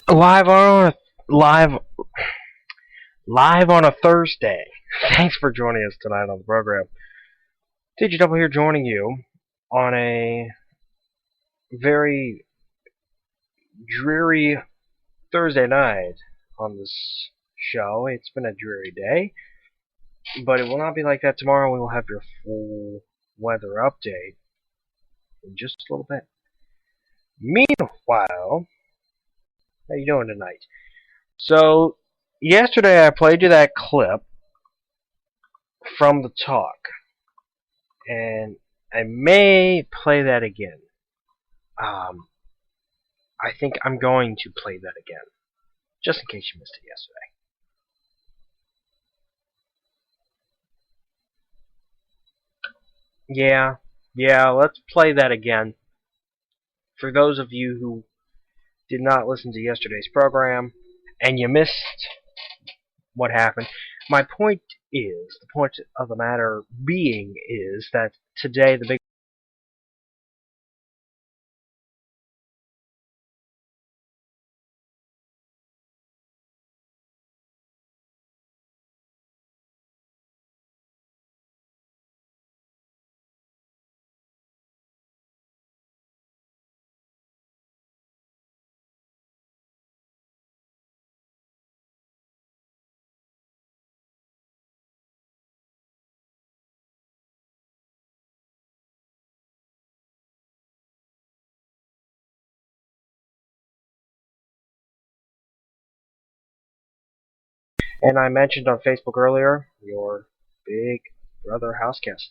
Live on live live on a Thursday. Thanks for joining us tonight on the program. TG Double here, joining you on a very dreary Thursday night on this show. It's been a dreary day, but it will not be like that tomorrow. We will have your full weather update in just a little bit. Meanwhile, how you doing tonight? So, yesterday I played you that clip from the talk, and I may play that again. I think I'm going to play that again, just in case you missed it yesterday. Yeah, let's play that again. For those of you who did not listen to yesterday's program, and you missed what happened, my point is, the point of the matter being is that today the big and I mentioned on Facebook earlier, your Big Brother Houseguest.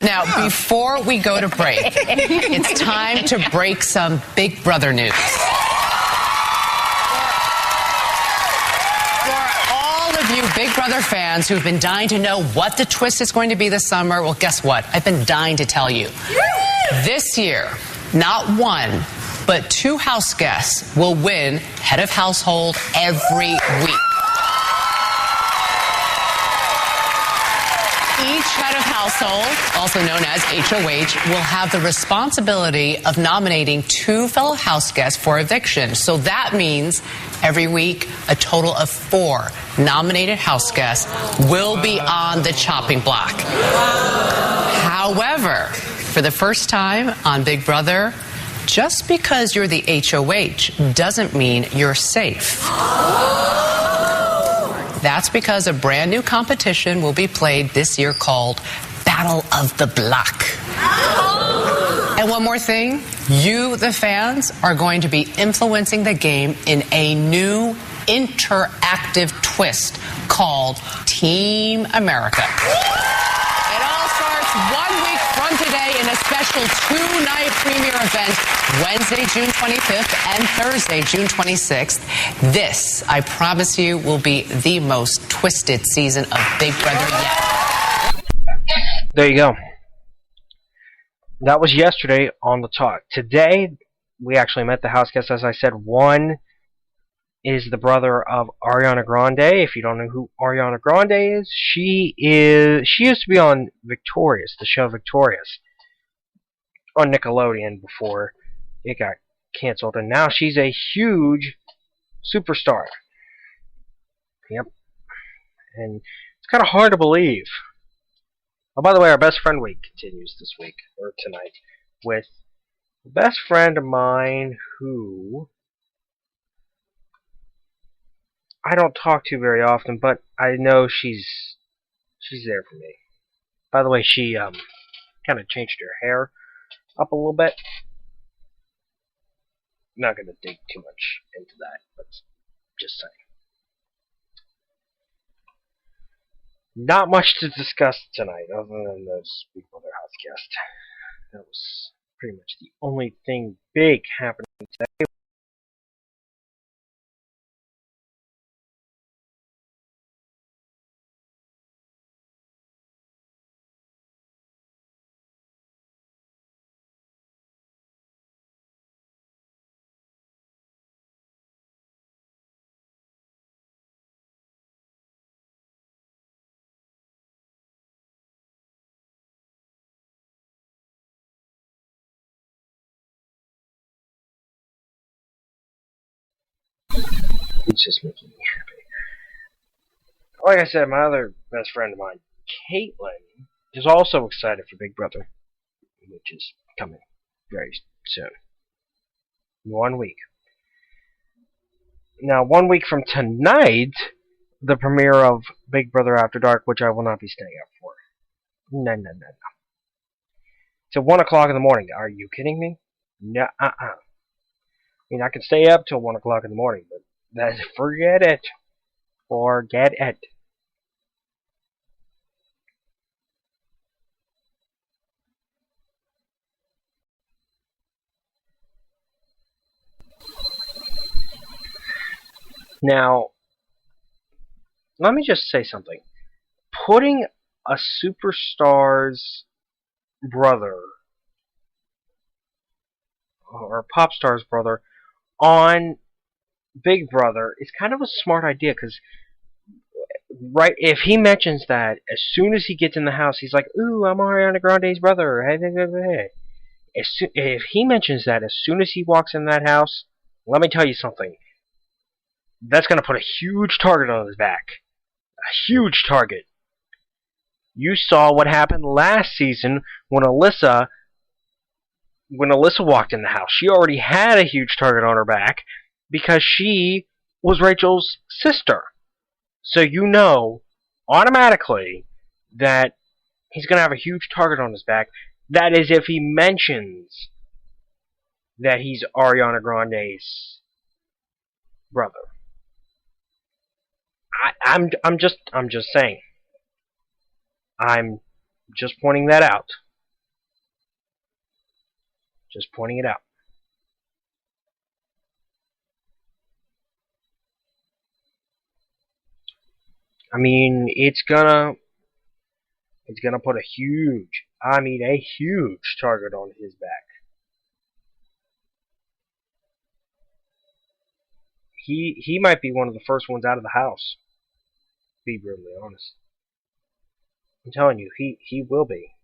Now, before we go to break, it's time to break some Big Brother news. For all of you Big Brother fans who've been dying to know what the twist is going to be this summer, well, guess what? I've been dying to tell you. This year, not one, but 2 house guests will win head of household every week. Each head of household, also known as HOH, will have the responsibility of nominating 2 fellow house guests for eviction. So that means every week a total of 4 nominated house guests will be on the chopping block. However, for the first time on Big Brother, just because you're the HOH doesn't mean you're safe. That's because a brand new competition will be played this year called Battle of the Block. And one more thing, you, the fans, are going to be influencing the game in a new interactive twist called Team America. It all starts 1 week from today in a special 2-night premiere event, Wednesday, June 25th and Thursday, June 26th. This, I promise you, will be the most twisted season of Big Brother yet. There you go. That was yesterday on the talk. Today, we actually met the house guests, as I said. One is the brother of Ariana Grande. If you don't know who Ariana Grande is, she used to be on Victorious, the show Victorious, on Nickelodeon before it got canceled, and now she's a huge superstar. Yep. And it's kind of hard to believe. Oh, by the way, our best friend week continues this week, or tonight, with a best friend of mine who I don't talk to very often, but I know she's there for me. By the way, she kind of changed her hair up a little bit. Not going to dig too much into that, but just saying. Not much to discuss tonight, other than those Big Brother Houseguests. That was pretty much the only thing big happening today. It's just making me happy. Like I said, my other best friend of mine, Caitlin, is also excited for Big Brother, which is coming very soon. 1 week. Now, 1 week from tonight, the premiere of Big Brother After Dark, which I will not be staying up for. No. Till 1 o'clock in the morning. Are you kidding me? No, I mean, I can stay up till 1 o'clock in the morning, but forget it. Forget it. Now, let me just say something. Putting a superstar's brother, or a pop star's brother, on Big Brother is kind of a smart idea, because right, if he mentions that, as soon as he gets in the house, he's like, "Ooh, I'm Ariana Grande's brother." Hey. If he mentions that as soon as he walks in that house, let me tell you something. That's going to put a huge target on his back. A huge target. You saw what happened last season when Alyssa walked in the house. She already had a huge target on her back because she was Rachel's sister. So you know automatically that he's going to have a huge target on his back. That is if he mentions that he's Ariana Grande's brother. I'm just saying. I'm just pointing that out. Just pointing it out. I mean, it's gonna put a huge target on his back. He might be one of the first ones out of the house. To be brutally honest. I'm telling you, he will be.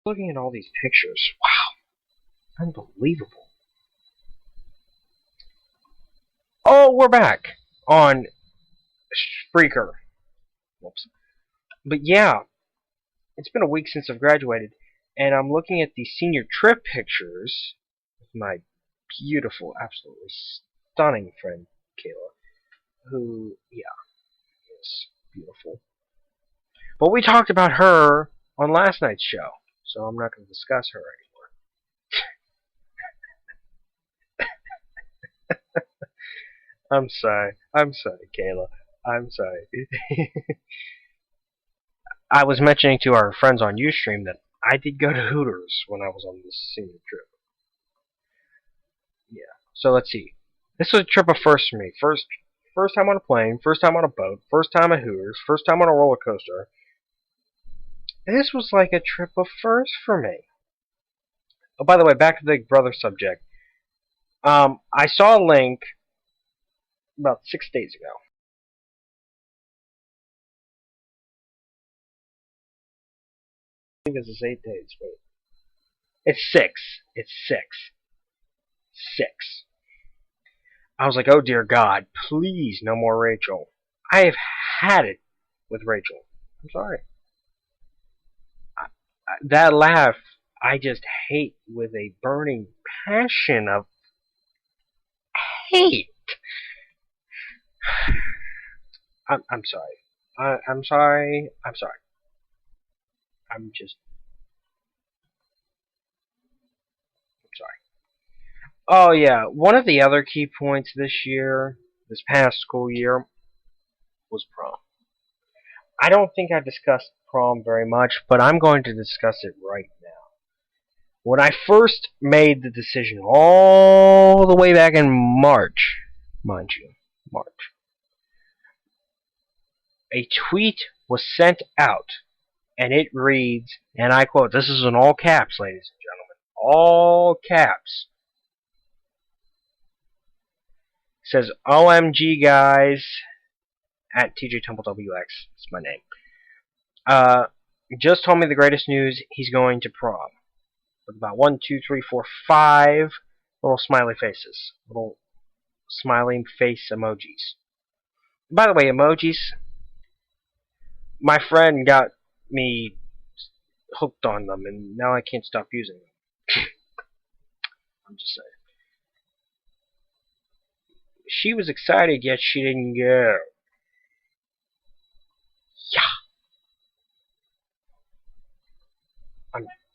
Looking at all these pictures, wow, unbelievable. Oh, we're back on Spreaker. Whoops. But yeah, it's been a week since I've graduated, and I'm looking at the senior trip pictures with my beautiful, absolutely stunning friend Kayla, who, yeah, is beautiful. But we talked about her on last night's show, so I'm not going to discuss her anymore. I'm sorry, Kayla. I'm sorry. I was mentioning to our friends on Ustream that I did go to Hooters when I was on this senior trip. Yeah. So let's see. This was a trip of firsts for me. First time on a plane, first time on a boat, first time at Hooters, first time on a roller coaster. This was like a trip of firsts for me. Oh, by the way, back to the Big Brother subject. I saw a link about 6 days ago. I think this is 8 days. Wait. It's 6. It's 6. 6. I was like, oh dear God, please, no more Rachel. I have had it with Rachel. I'm sorry. That laugh, I just hate with a burning passion of hate. I'm sorry. I'm sorry. I'm sorry. I'm just. I'm sorry. Oh yeah, one of the other key points this past school year, was prom. I don't think I discussed prom very much, but I'm going to discuss it right now. When I first made the decision, all the way back in March, mind you, March, a tweet was sent out, and it reads, and I quote, this is in all caps, ladies and gentlemen, all caps. It says, OMG guys, at TJ Temple WX, it's my name. Just told me the greatest news, he's going to prom. With about 1, 2, 3, 4, 5 little smiley faces. Little smiling face emojis. By the way, emojis, my friend got me hooked on them, and now I can't stop using them. I'm just saying. She was excited, yet she didn't go. Yeah.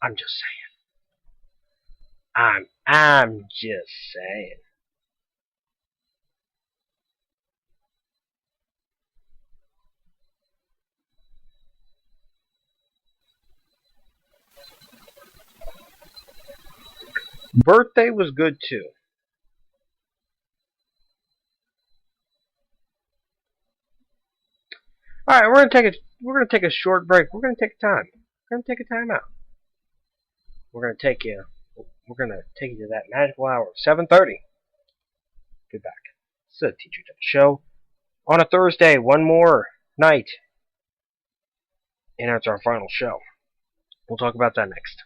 I'm just saying. I'm just saying. Birthday was good too. All right, we're gonna take a short break. We're gonna take time. We're gonna take a time out. We're gonna take you to that magical hour, 7:30. Be back. It's a Teacher Tech Show on a Thursday. One more night, and it's our final show. We'll talk about that next.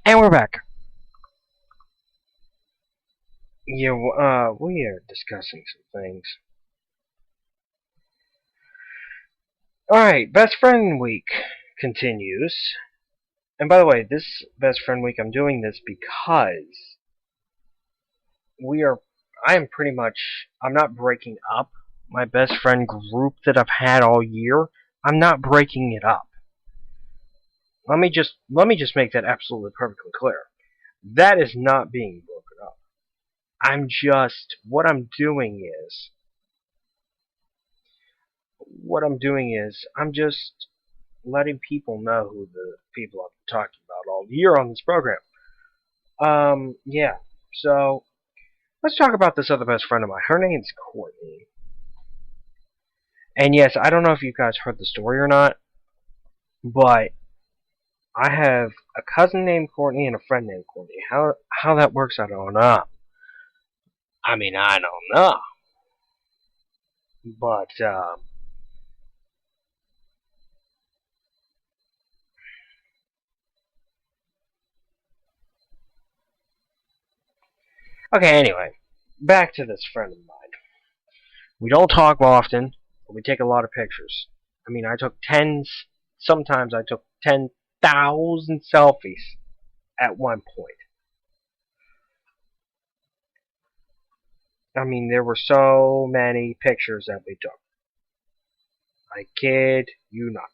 And we're back. Yeah, we are discussing some things. Alright, Best Friend Week continues. And by the way, this Best Friend Week, I'm doing this because I'm not breaking up my best friend group that I've had all year. I'm not breaking it up. Let me just make that absolutely perfectly clear. That is not being broken up. What I'm doing is I'm just letting people know who the people I've been talking about all year on this program. Yeah. So let's talk about this other best friend of mine. Her name's Courtney. And yes, I don't know if you guys heard the story or not, but I have a cousin named Courtney and a friend named Courtney. How that works, I don't know. I mean, I don't know. But, okay, anyway. Back to this friend of mine. We don't talk often, but we take a lot of pictures. I mean, sometimes I took 10,000 selfies at one point. I mean, there were so many pictures that we took. I kid you not.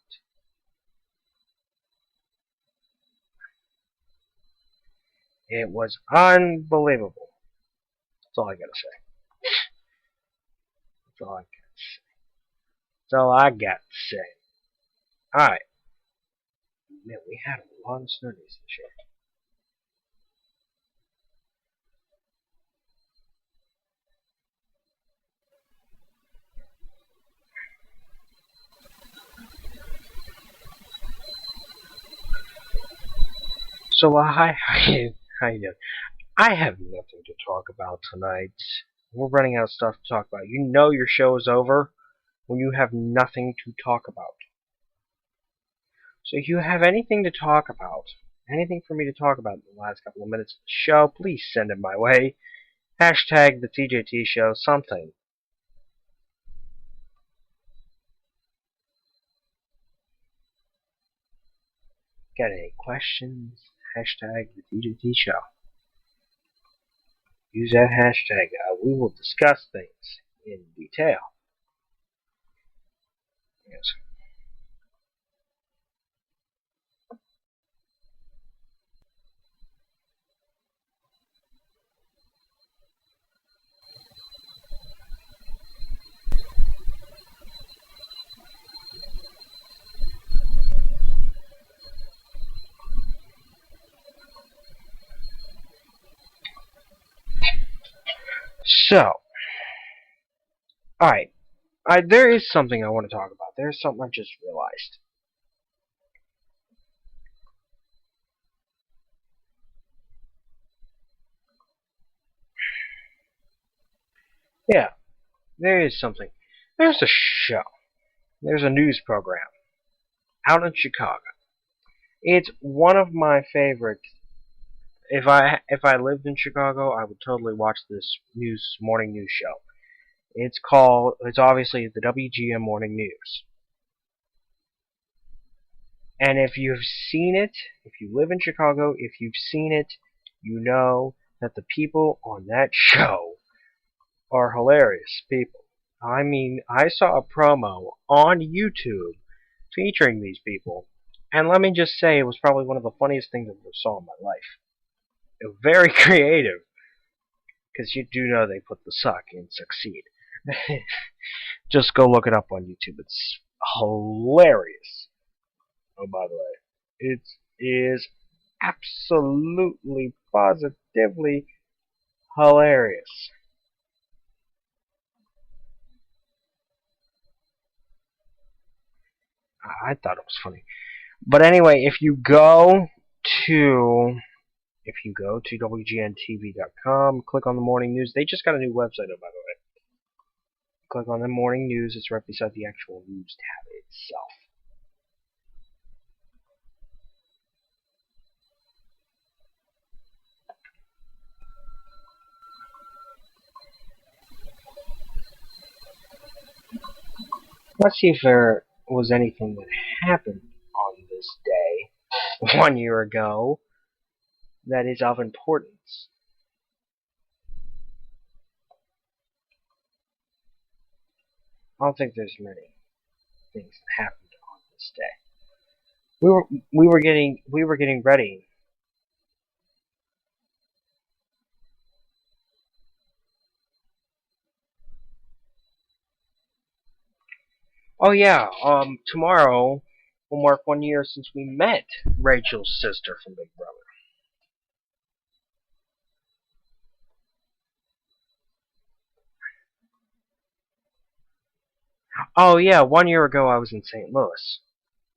It was unbelievable. That's all I gotta say. That's all I got to say. That's all I got to say. Alright. Man, we had a lot of snurries this year. So, hi, how you doing? I have nothing to talk about tonight. We're running out of stuff to talk about. You know your show is over when you have nothing to talk about. So if you have anything to talk about, anything for me to talk about in the last couple of minutes of the show, please send it my way. Hashtag the TJT show, something. Got any questions? Hashtag the TJT show. Use that hashtag. We will discuss things in detail. Yes. So, alright. There is something I want to talk about. There's something I just realized. Yeah, there is something. There's a show. There's a news program out in Chicago. It's one of my favorites. If I lived in Chicago, I would totally watch this morning news show. It's obviously the WGN Morning News. And if you've seen it, if you live in Chicago, if you've seen it, you know that the people on that show are hilarious people. I mean, I saw a promo on YouTube featuring these people, and let me just say it was probably one of the funniest things I've ever saw in my life. It was very creative, because you do know they put the suck in succeed. Just go look it up on YouTube. It's hilarious. Oh, by the way, it is absolutely, positively hilarious. I thought it was funny. But anyway, if you go to WGNTV.com, click on the morning news. They just got a new website up, by the way. Click on the morning news. It's right beside the actual news tab itself. Let's see if there was anything that happened on this day 1 year ago that is of importance. I don't think there's many things that happened on this day. We were getting ready. Oh yeah, tomorrow will mark 1 year since we met Rachel's sister from Big Brother. Oh yeah, 1 year ago I was in St. Louis.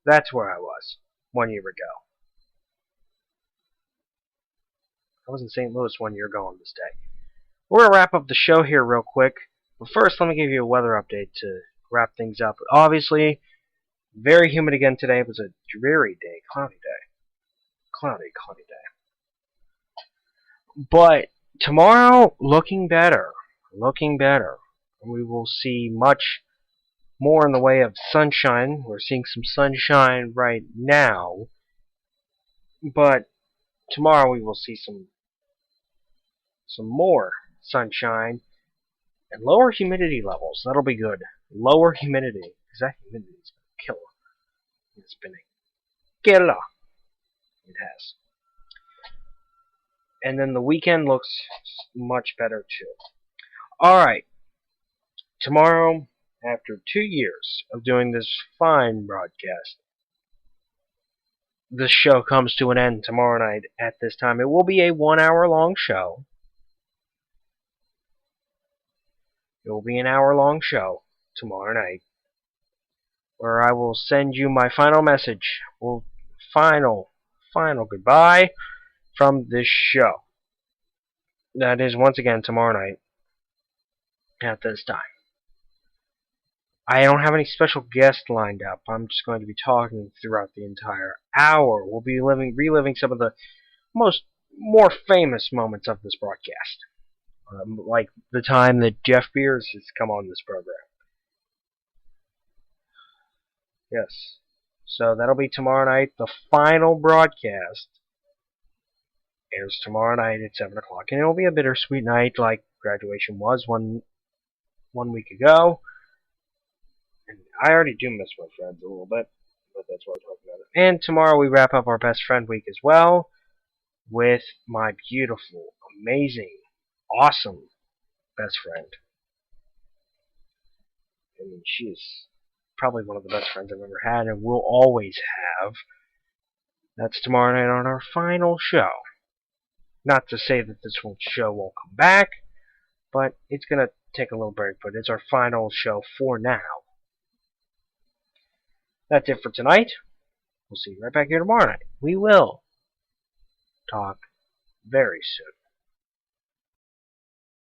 That's where I was 1 year ago. I was in St. Louis 1 year ago on this day. We're going to wrap up the show here real quick. But first, let me give you a weather update to wrap things up. Obviously, very humid again today. It was a dreary day, cloudy day. Cloudy day. But tomorrow, looking better. Looking better. We will see much more in the way of sunshine. We're seeing some sunshine right now. But tomorrow we will see some more sunshine and lower humidity levels. That'll be good. Lower humidity. Because that humidity is going to kill her. It's been a killer. It has. And then the weekend looks much better too. Alright. Tomorrow, after 2 years of doing this fine broadcast, the show comes to an end tomorrow night at this time. It will be a 1 hour long show. It will be an hour long show tomorrow night, where I will send you my final message. Well, final goodbye from this show. That is once again tomorrow night at this time. I don't have any special guests lined up. I'm just going to be talking throughout the entire hour. We'll be reliving some of the more famous moments of this broadcast. Like the time that Jeff Beers has come on this program. Yes. So that'll be tomorrow night. The final broadcast airs tomorrow night at 7 o'clock. And it'll be a bittersweet night like graduation was one week ago. And I already do miss my friends a little bit, but that's what we're talking about. And tomorrow we wrap up our best friend week as well with my beautiful, amazing, awesome best friend. I mean, she is probably one of the best friends I've ever had and will always have. That's tomorrow night on our final show. Not to say that this show won't come back, but it's going to take a little break, but it's our final show for now. That's it for tonight. We'll see you right back here tomorrow night. We will talk very soon.